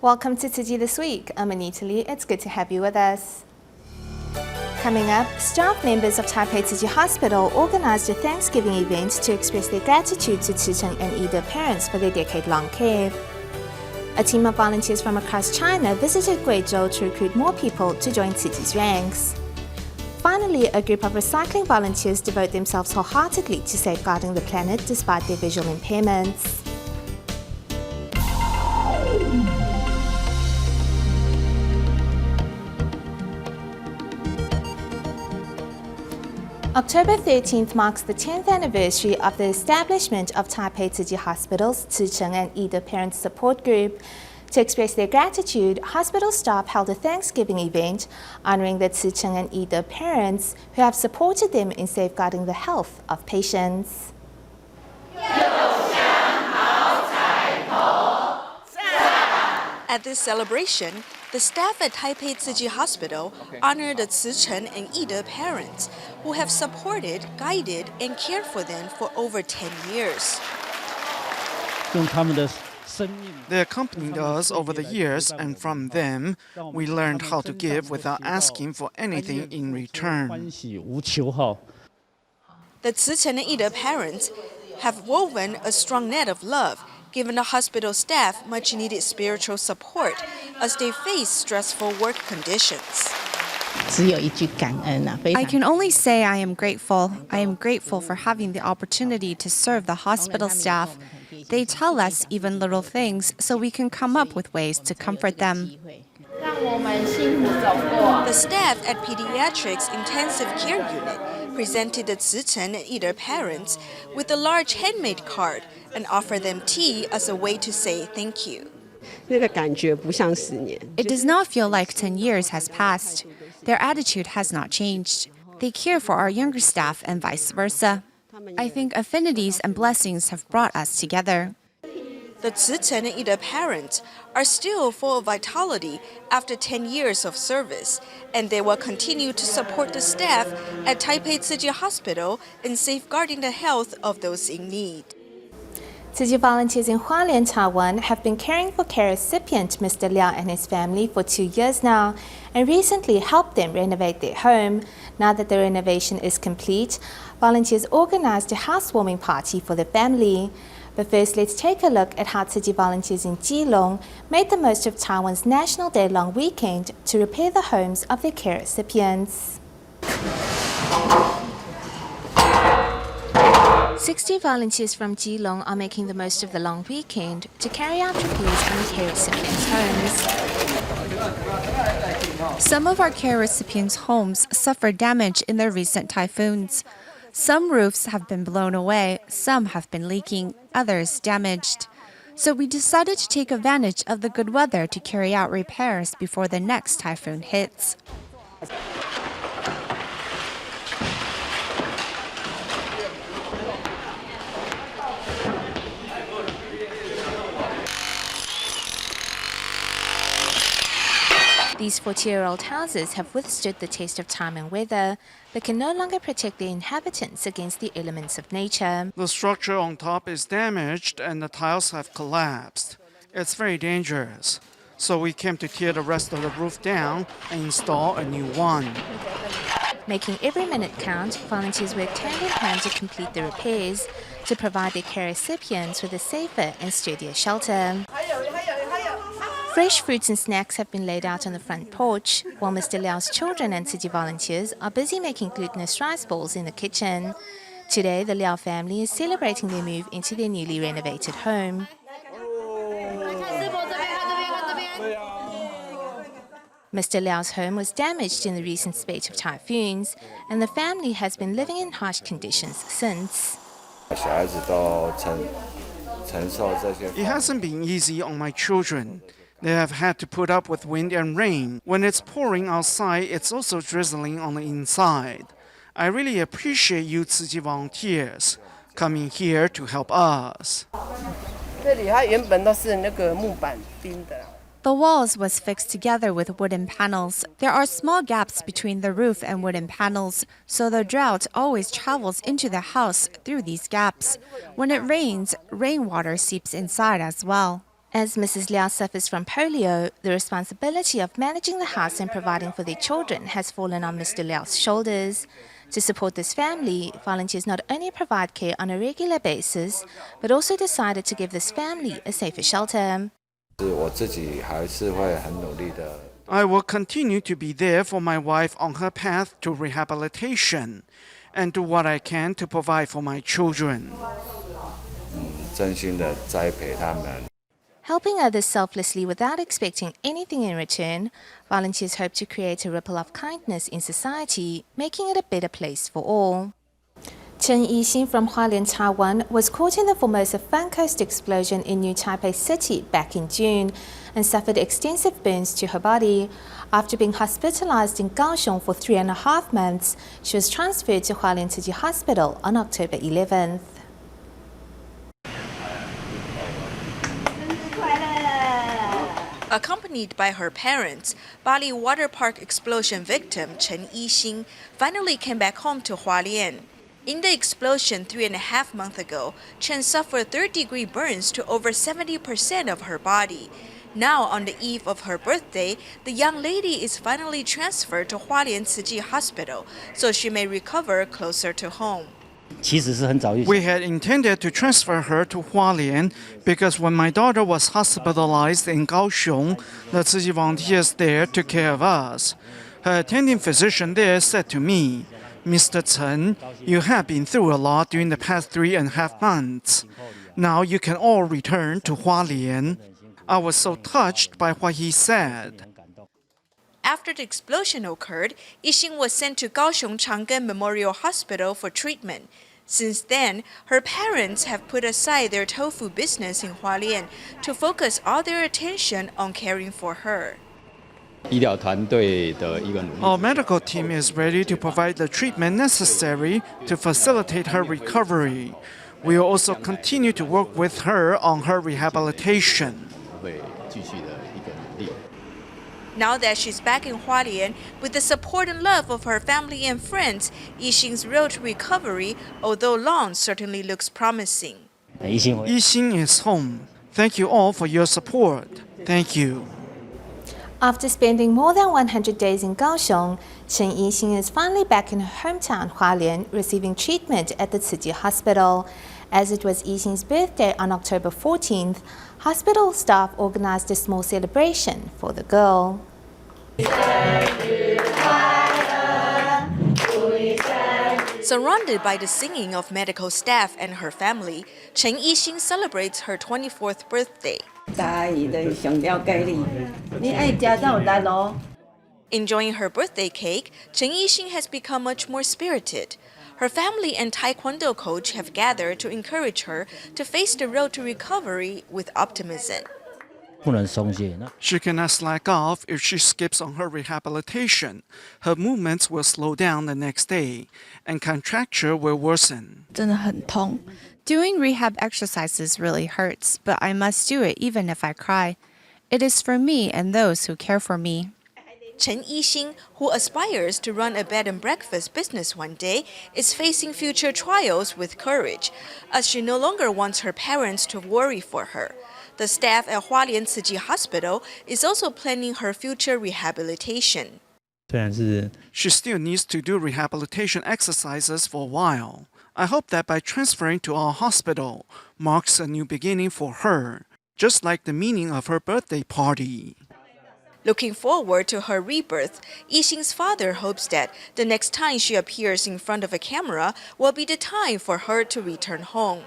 Welcome to Tzu Chi This Week. I'm Anita Lee. It's good to have you with us. Coming up, staff members of Taipei Tzu Chi Hospital organized a Thanksgiving event to express their gratitude to Tzu Cheng and Yide parents for their decade-long care. A team of volunteers from across China visited Guizhou to recruit more people to join Tzu Chi's ranks. Finally, a group of recycling volunteers devote themselves wholeheartedly to safeguarding the planet despite their visual impairments. October 13th marks the 10th anniversary of the establishment of Taipei Tzu Chi Hospital's Tzu Cheng and Yide Parent Support Group. To express their gratitude, hospital staff held a Thanksgiving event honoring the Tzu Cheng and Yide parents who have supported them in safeguarding the health of patients. At this celebration, the staff at Taipei Tzu Chi Hospital honored the Tzu Cheng and Yide parents who have supported, guided, and cared for them for over 10 years. They accompanied us over the years, and from them, we learned how to give without asking for anything in return. The Tzu Cheng and Yide parents have woven a strong net of love, giving the hospital staff much needed spiritual support as they face stressful work conditions. I can only say I am grateful. I am grateful for having the opportunity to serve the hospital staff. They tell us even little things so we can come up with ways to comfort them. The staff at Pediatrics Intensive Care Unit presented the Tzu Cheng and Yide parents with a large handmade card and offered them tea as a way to say thank you. It does not feel like 10 years has passed. Their attitude has not changed. They care for our younger staff and vice versa. I think affinities and blessings have brought us together. The Tzu Cheng and Yide parents are still full of vitality after 10 years of service, and they will continue to support the staff at Taipei Tzu Chi Hospital in safeguarding the health of those in need. Tzu Chi volunteers in Hualien, Taiwan have been caring for care recipient Mr. Liao and his family for 2 years now and recently helped them renovate their home. Now that the renovation is complete, volunteers organized a housewarming party for the family. But first, let's take a look at how Tzu Chi volunteers in Guizhou made the most of Taiwan's National Day-long weekend to repair the homes of their care recipients. 60 volunteers from Guizhou are making the most of the long weekend to carry out repairs on the care recipients' homes. Some of our care recipients' homes suffered damage in the recent typhoons. Some roofs have been blown away, some have been leaking, others damaged. So we decided to take advantage of the good weather to carry out repairs before the next typhoon hits. These 40-year-old houses have withstood the test of time and weather, but can no longer protect their inhabitants against the elements of nature. The structure on top is damaged and the tiles have collapsed. It's very dangerous. So we came to tear the rest of the roof down and install a new one. Making every minute count, volunteers worked hand in hand to complete the repairs to provide their care recipients with a safer and sturdier shelter. Fresh fruits and snacks have been laid out on the front porch, while Mr. Liao's children and Tzu Chi volunteers are busy making glutinous rice balls in the kitchen. Today, the Liao family is celebrating their move into their newly renovated home. Mr. Liao's home was damaged in the recent spate of typhoons, and the family has been living in harsh conditions since. It hasn't been easy on my children. They have had to put up with wind and rain. When it's pouring outside, it's also drizzling on the inside. I really appreciate you Tzu Chi volunteers coming here to help us. The walls was fixed together with wooden panels. There are small gaps between the roof and wooden panels, so the drought always travels into the house through these gaps. When it rains, rainwater seeps inside as well. As Mrs. Liao suffers from polio, the responsibility of managing the house and providing for their children has fallen on Mr. Liao's shoulders. To support this family, volunteers not only provide care on a regular basis, but also decided to give this family a safer shelter. I will continue to be there for my wife on her path to rehabilitation and do what I can to provide for my children. Helping others selflessly without expecting anything in return, volunteers hope to create a ripple of kindness in society, making it a better place for all. Chen Yixing from Hualien, Taiwan, was caught in the Formosa Park explosion in New Taipei City back in June and suffered extensive burns to her body. After being hospitalized in Guizhou for 3.5 months, she was transferred to Hualien Tzu Chi Hospital on October 11th. Accompanied by her parents, Bali water park explosion victim Chen Yixing finally came back home to Hualien. In the explosion 3.5 months ago, Chen suffered third-degree burns to over 70% of her body. Now, on the eve of her birthday, the young lady is finally transferred to Hualien Tzu Chi Hospital so she may recover closer to home. We had intended to transfer her to Hualien because when my daughter was hospitalized in Kaohsiung, the Tzu Chi volunteers there took care of us. Her attending physician there said to me, "Mr. Chen, you have been through a lot during the past 3.5 months. Now you can all return to Hualien." I was so touched by what he said. After the explosion occurred, Yixing was sent to Kaohsiung Chang'an Memorial Hospital for treatment. Since then, her parents have put aside their tofu business in Hualien to focus all their attention on caring for her. Our medical team is ready to provide the treatment necessary to facilitate her recovery. We will also continue to work with her on her rehabilitation. Now that she's back in Hualien, with the support and love of her family and friends, Yixing's road to recovery, although long, certainly looks promising. Yixing is home. Thank you all for your support. Thank you. After spending more than 100 days in Kaohsiung, Chen Yixing is finally back in her hometown, Hualien, receiving treatment at the Tzu Chi Hospital. As it was Yixing's birthday on October 14th, hospital staff organized a small celebration for the girl. Surrounded by the singing of medical staff and her family, Chen Yixing celebrates her 24th birthday. Enjoying her birthday cake, Chen Yixing has become much more spirited. Her family and Taekwondo coach have gathered to encourage her to face the road to recovery with optimism. She cannot slack off if she skips on her rehabilitation. Her movements will slow down the next day, and contracture will worsen. Doing rehab exercises really hurts, but I must do it even if I cry. It is for me and those who care for me. Chen Yixing, who aspires to run a bed and breakfast business one day, is facing future trials with courage, as she no longer wants her parents to worry for her. The staff at Hualien Tzu Chi Hospital is also planning her future rehabilitation. She still needs to do rehabilitation exercises for a while. I hope that by transferring to our hospital marks a new beginning for her, just like the meaning of her birthday party. Looking forward to her rebirth, Yixing's father hopes that the next time she appears in front of a camera will be the time for her to return home.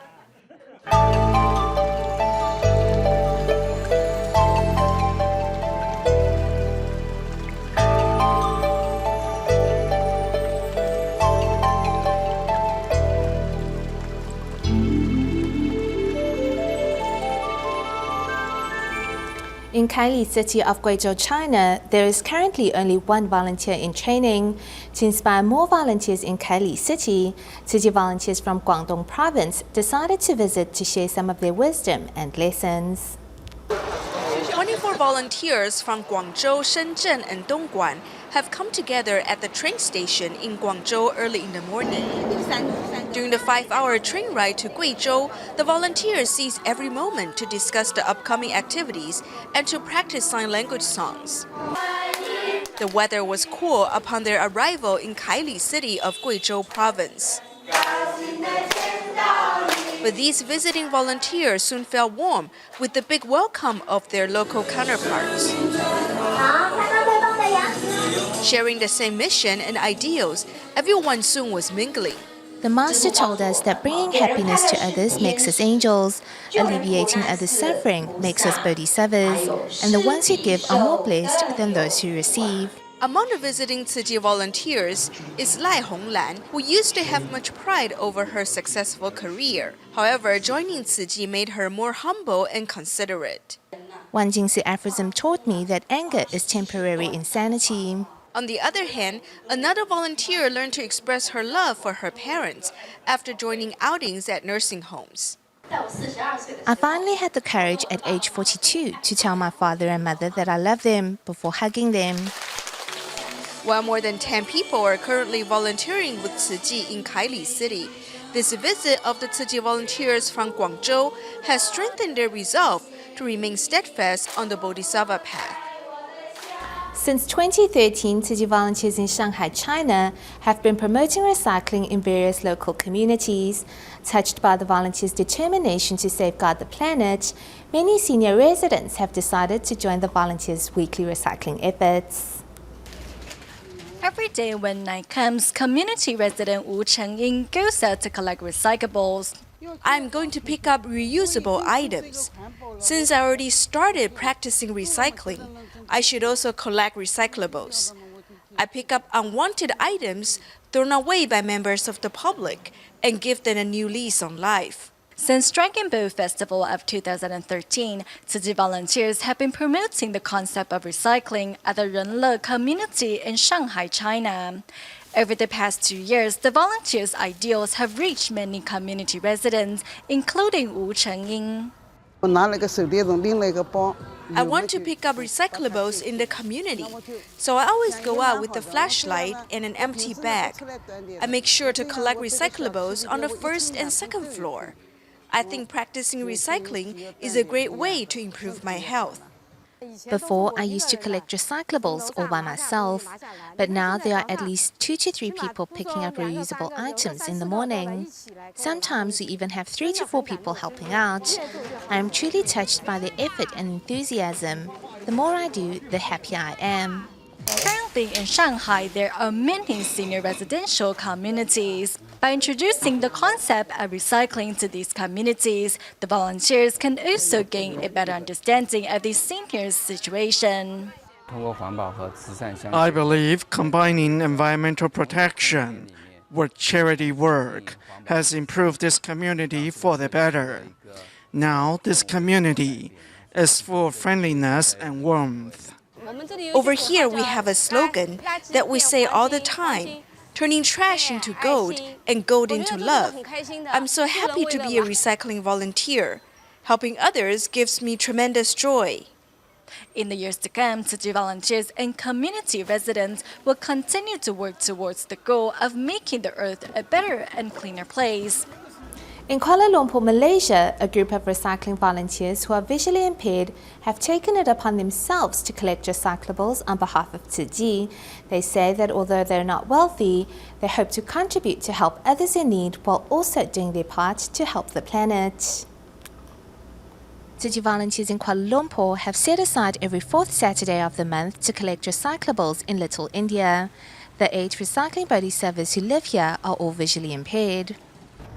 In Kaili city of Guizhou, China, there is currently only one volunteer in training. To inspire more volunteers in Kaili city, Tzu Chi volunteers from Guangdong province decided to visit to share some of their wisdom and lessons. 24 volunteers from Guangzhou, Shenzhen, and Dongguan have come together at the train station in Guangzhou early in the morning. During the 5-hour train ride to Guizhou, the volunteers seized every moment to discuss the upcoming activities and to practice sign language songs. The weather was cool upon their arrival in Kaili city of Guizhou province. But these visiting volunteers soon felt warm with the big welcome of their local counterparts. Sharing the same mission and ideals, everyone soon was mingling. The Master told us that bringing happiness to others makes us angels, alleviating others' suffering makes us bodhisattvas, and the ones who give are more blessed than those who receive. Among the visiting Tzu Chi volunteers is Lai Honglan, who used to have much pride over her successful career. However, joining Tzu Chi made her more humble and considerate. Wan Jingsi aphorism taught me that anger is temporary insanity. On the other hand, another volunteer learned to express her love for her parents after joining outings at nursing homes. I finally had the courage at age 42 to tell my father and mother that I love them before hugging them. While more than 10 people are currently volunteering with Tzu Chi in Kaili City, this visit of the Tzu Chi volunteers from Guangzhou has strengthened their resolve to remain steadfast on the Bodhisattva path. Since 2013, Tzu Chi volunteers in Shanghai, China, have been promoting recycling in various local communities. Touched by the volunteers' determination to safeguard the planet, many senior residents have decided to join the volunteers' weekly recycling efforts. Every day when night comes, community resident Tzu Cheng and Yide goes out to collect recyclables. I'm going to pick up reusable items. Since I already started practicing recycling, I should also collect recyclables. I pick up unwanted items thrown away by members of the public and give them a new lease on life. Since Dragon Boat Festival of 2013, Tzu Chi volunteers have been promoting the concept of recycling at the Renle community in Shanghai, China. Over the past 2 years, the volunteers' ideals have reached many community residents, including Tzu Cheng and Yide. I want to pick up recyclables in the community, so I always go out with a flashlight and an empty bag. I make sure to collect recyclables on the first and second floor. I think practicing recycling is a great way to improve my health. Before, I used to collect recyclables all by myself, but now there are at least 2 to 3 people picking up reusable items in the morning. Sometimes we even have 3 to 4 people helping out. I am truly touched by their effort and enthusiasm. The more I do, the happier I am. Currently in Shanghai, there are many senior residential communities. By introducing the concept of recycling to these communities, the volunteers can also gain a better understanding of the seniors' situation. I believe combining environmental protection with charity work has improved this community for the better. Now this community is full of friendliness and warmth. Over here, we have a slogan that we say all the time, turning trash into gold and gold into love. I'm so happy to be a recycling volunteer. Helping others gives me tremendous joy. In the years to come, Tzu Chi volunteers and community residents will continue to work towards the goal of making the earth a better and cleaner place. In Kuala Lumpur, Malaysia, a group of recycling volunteers who are visually impaired have taken it upon themselves to collect recyclables on behalf of Tzu Chi. They say that although they're not wealthy, they hope to contribute to help others in need while also doing their part to help the planet. Tzu Chi volunteers in Kuala Lumpur have set aside every 4th Saturday of the month to collect recyclables in Little India. The 8 recycling bodhisattvas who live here are all visually impaired.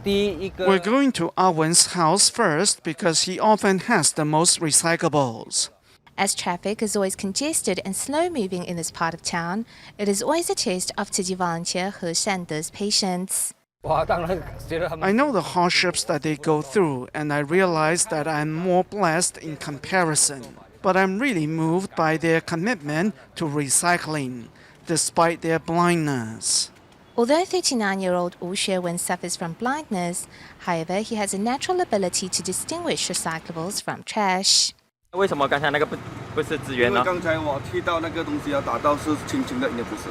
We're going to Awen's house first because he often has the most recyclables. As traffic is always congested and slow-moving in this part of town, it is always a test of Tzu Chi volunteer He Shande's patience. I know the hardships that they go through, and I realize that I'm more blessed in comparison. But I'm really moved by their commitment to recycling, despite their blindness. Although 39-year-old Wu Xuewen suffers from blindness, however, he has a natural ability to distinguish recyclables from trash. 为什么刚才那个不是资源呢？因为刚才我提到那个东西要打到是轻轻的，应该不是，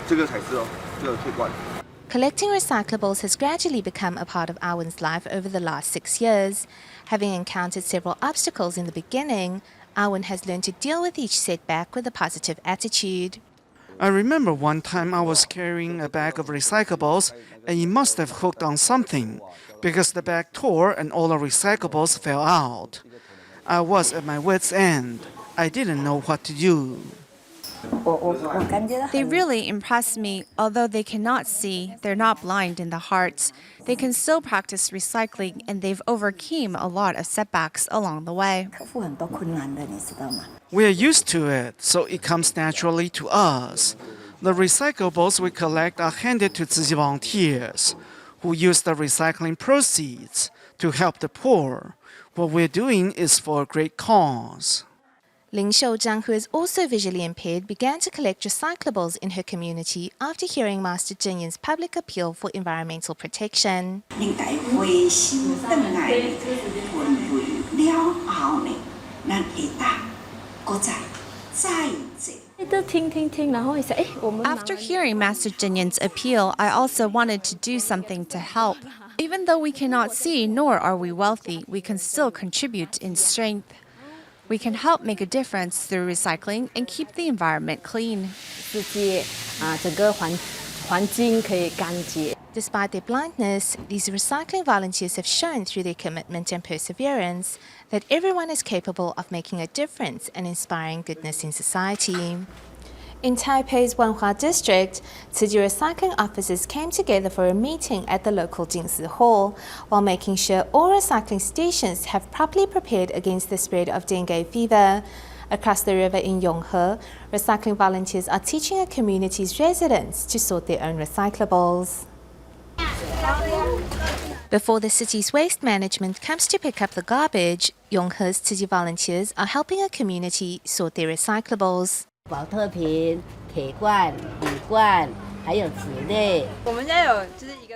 这个才是哦，这个推罐。Collecting recyclables has gradually become a part of Awen's life over the last 6 years. Having encountered several obstacles in the beginning, Awen has learned to deal with each setback with a positive attitude. I remember one time I was carrying a bag of recyclables and it must have hooked on something because the bag tore and all the recyclables fell out. I was at my wit's end. I didn't know what to do. They really impress me. Although they cannot see, they're not blind in the heart. They can still practice recycling, and they've overcome a lot of setbacks along the way. We are used to it, so it comes naturally to us. The recyclables we collect are handed to Tzu Chi volunteers, who use the recycling proceeds to help the poor. What we're doing is for a great cause. Ling Xiuzhang, who is also visually impaired, began to collect recyclables in her community after hearing Master Zheng Yin's public appeal for environmental protection. After hearing Master Zheng Yin's appeal, I also wanted to do something to help. Even though we cannot see nor are we wealthy, we can still contribute in strength. We can help make a difference through recycling and keep the environment clean. Despite their blindness, these recycling volunteers have shown through their commitment and perseverance that everyone is capable of making a difference and inspiring goodness in society. In Taipei's Wanhua district, Tzu Chi recycling officers came together for a meeting at the local Jingsi Hall, while making sure all recycling stations have properly prepared against the spread of dengue fever. Across the river in Yonghe, recycling volunteers are teaching a community's residents to sort their own recyclables. Before the city's waste management comes to pick up the garbage, Yonghe's Tzu Chi volunteers are helping a community sort their recyclables.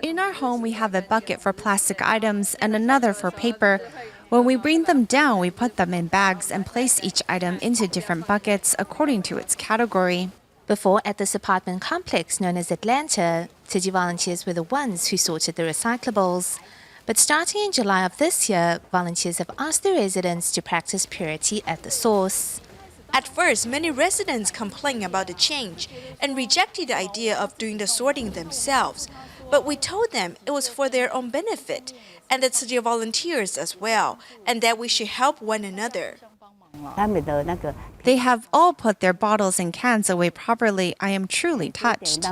In our home, we have a bucket for plastic items and another for paper. When we bring them down, we put them in bags and place each item into different buckets according to its category. Before, at this apartment complex known as Atlanta, Tzu Chi volunteers were the ones who sorted the recyclables. But starting in July of this year, volunteers have asked the residents to practice purity at the source. At first, many residents complained about the change and rejected the idea of doing the sorting themselves. But we told them it was for their own benefit and the Tzu Chi volunteers as well, and that we should help one another. They have all put their bottles and cans away properly. I am truly touched.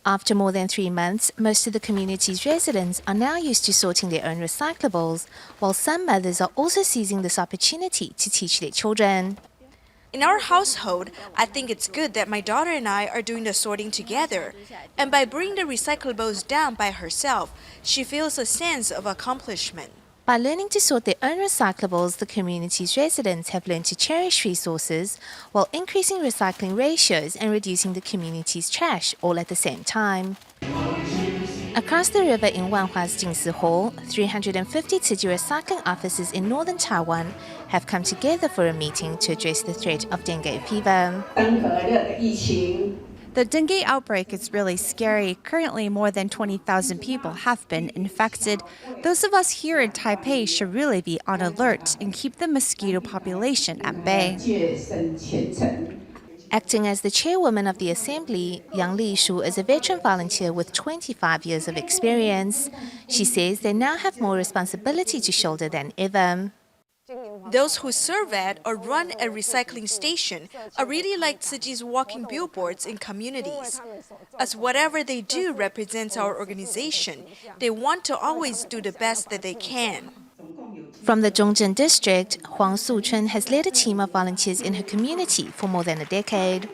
After more than 3 months, most of the community's residents are now used to sorting their own recyclables, while some mothers are also seizing this opportunity to teach their children. In our household, I think it's good that my daughter and I are doing the sorting together. And by bringing the recyclables down by herself, she feels a sense of accomplishment. By learning to sort their own recyclables, the community's residents have learned to cherish resources while increasing recycling ratios and reducing the community's trash all at the same time. Across the river in Wanhua's Jingsi Hall, 350 Tzu Chi recycling officers in northern Taiwan have come together for a meeting to address the threat of dengue fever. The dengue outbreak is really scary. Currently, more than 20,000 people have been infected. Those of us here in Taipei should really be on alert and keep the mosquito population at bay. Acting as the chairwoman of the assembly, Yang Li Shu is a veteran volunteer with 25 years of experience. She says they now have more responsibility to shoulder than ever. Those who serve at or run a recycling station are really like Tzu Chi's walking billboards in communities. As whatever they do represents our organization, they want to always do the best that they can. From the Zhongzhen district, Huang Suchun has led a team of volunteers in her community for more than a decade.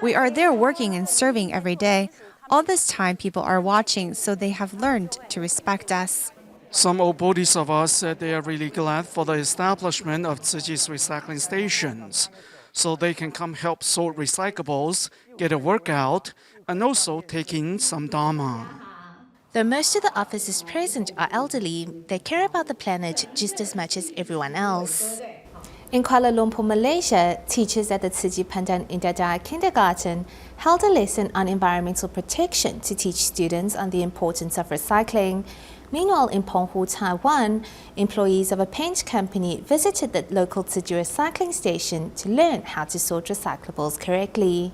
We are there working and serving every day. All this time, people are watching, so they have learned to respect us. Some old bodhisattvas said they are really glad for the establishment of Tzu Chi's recycling stations, so they can come help sort recyclables, get a workout, and also take in some Dharma. Though most of the officers present are elderly, they care about the planet just as much as everyone else. In Kuala Lumpur, Malaysia, teachers at the Tzu Chi Pandan Indadai Kindergarten held a lesson on environmental protection to teach students on the importance of recycling. Meanwhile, in Penghu, Taiwan, employees of a paint company visited the local Tzu Chi recycling station to learn how to sort recyclables correctly.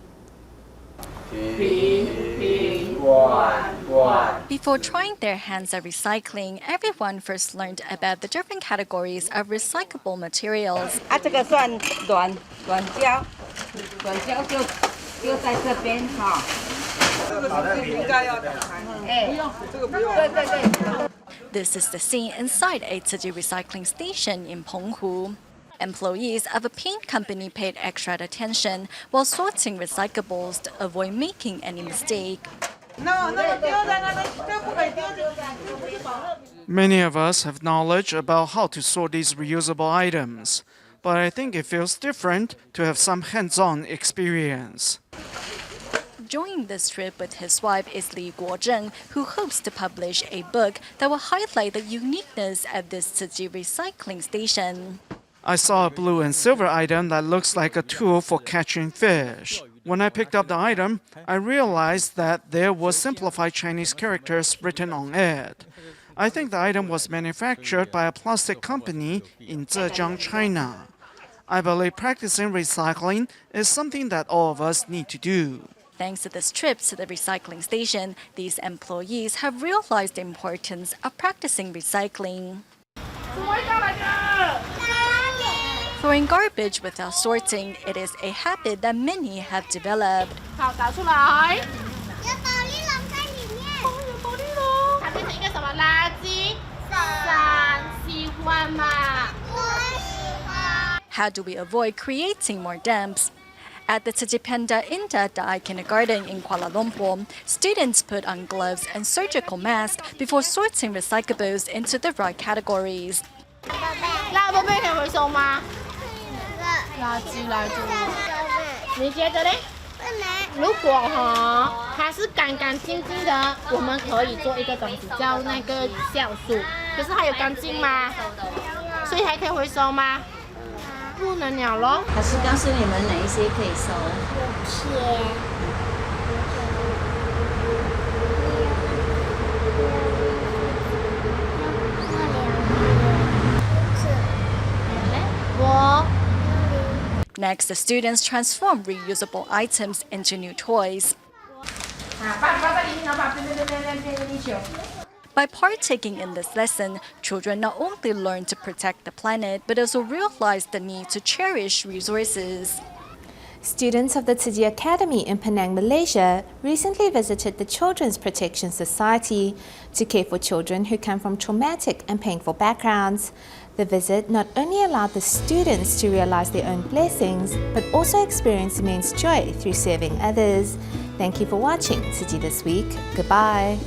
Before trying their hands at recycling, everyone first learned about the different categories of recyclable materials. 这个算软胶，软胶就在这边哈。这个是应该要打开，不用，这个不用。对。This is the scene inside a Tzu Chi recycling station in Penghu. Employees of a paint company paid extra attention while sorting recyclables to avoid making any mistake. Many of us have knowledge about how to sort these reusable items, but I think it feels different to have some hands-on experience. Joining this trip with his wife is Li Guozheng, who hopes to publish a book that will highlight the uniqueness of this Tzu Chi recycling station. I saw a blue and silver item that looks like a tool for catching fish. When I picked up the item, I realized that there were simplified Chinese characters written on it. I think the item was manufactured by a plastic company in Zhejiang, China. I believe practicing recycling is something that all of us need to do. Thanks to this trip to the recycling station, these employees have realized the importance of practicing recycling. Throwing garbage without sorting, it is a habit that many have developed. How do we avoid creating more dumps? At the Tzu Chi Panda Indadai Kindergarten in Kuala Lumpur, students put on gloves and surgical masks before sorting recyclables into the right categories. 垃圾可以回收吗？垃圾来做。你觉得呢？如果它是干干净净的，我们可以做一个东西叫那个酵素。可是它有干净吗？所以还可以回收吗？不能了咯。老师告诉你们哪一些可以收？Next, the students transform reusable items into new toys. By partaking in this lesson, children not only learn to protect the planet, but also realize the need to cherish resources. Students of the Tzu Chi Academy in Penang, Malaysia, recently visited the Children's Protection Society to care for children who come from traumatic and painful backgrounds. The visit not only allowed the students to realize their own blessings, but also experience immense joy through serving others. Thank you for watching Tzu Chi This Week. Goodbye.